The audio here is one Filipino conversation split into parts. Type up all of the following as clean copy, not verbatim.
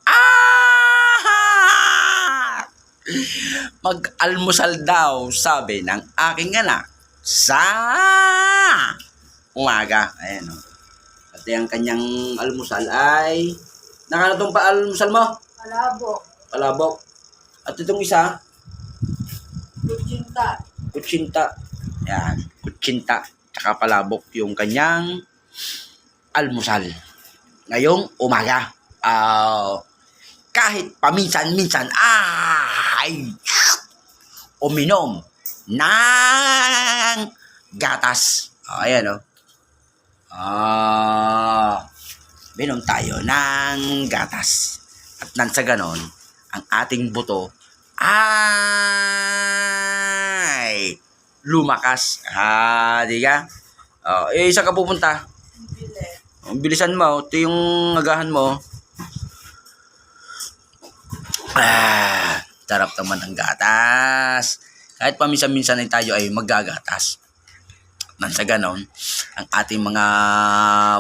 Ah! Mag-almusal daw, sabi ng aking anak sa umaga. Ayan o. At yung kanyang almusal ay... Nakano itong pa-almusal mo? Palabok. Palabok. At itong isa? Kutsinta. Kutsinta. Ayan. Kutsinta. Tsaka palabok yung kanyang almusal. Ngayong umaga. Kahit paminsan-minsan ay uminom ng gatas. Ayan o. Minom tayo ng gatas. At nang sa ganon, ang ating buto ay lumakas. Di ka? Isa ka pupunta. Bilisan mo. Ito yung agahan mo. Sarap naman ang gatas. Kahit paminsan-minsan ay tayo ay maggagatas. Nang sa ganon, ang ating mga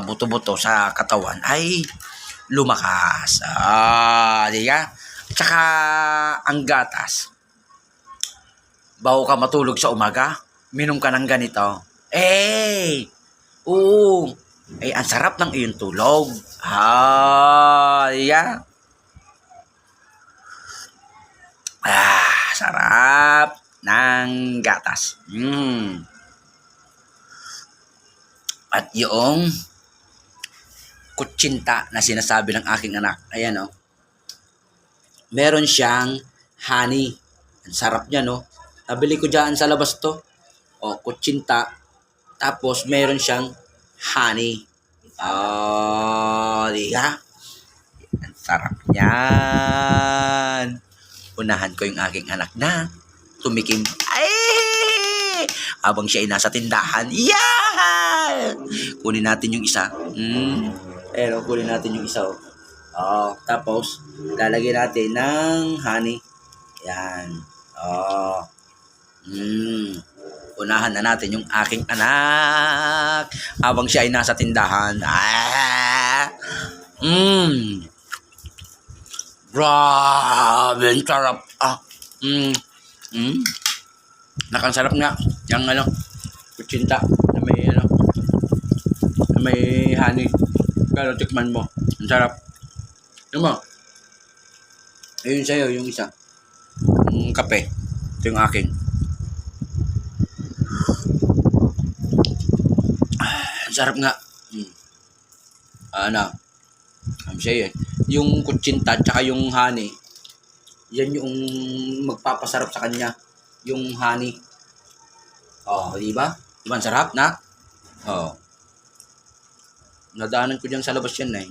buto-buto sa katawan ay lumakas. Di ka? Tsaka ang gatas. Bago ka matulog sa umaga, minom ka ng ganito. Oo. Ang sarap ng iyong tulog. Di ka? Sarap ng gatas. At yung kutsinta na sinasabi ng aking anak, ayan o. Meron siyang honey. Ang sarap niya, no? Nabili ko dyan sa labas to. Kutsinta. Tapos meron siyang honey. Di ka? Ang sarap niyan. Unahan ko yung aking anak na tumikim. Habang siya ay nasa tindahan. Kunin natin yung isa. Kunin natin yung isa. Tapos, lalagyan natin ng honey. Yan. Unahan na natin yung aking anak. Habang siya ay nasa tindahan. Grabe, ang sarap. Nakansarap nga. Yung kutsinta na may honey. Pero tikman mo. Ang sarap. Yung mo. Ayun sa'yo, yung isa. Yung kape. Ito yung akin. Ang sarap nga. Sa'yo yung kutsinta at saka yung honey. Yan yung magpapasarap sa kanya. Yung honey. Di ba? Di ba ang sarap na? Nadaanan ko dyan sa labas yan eh.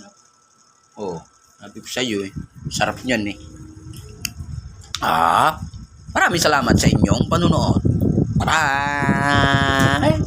Sabi ko sa'yo eh. Sarap niyan eh. Maraming salamat sa inyong panunood. Bye!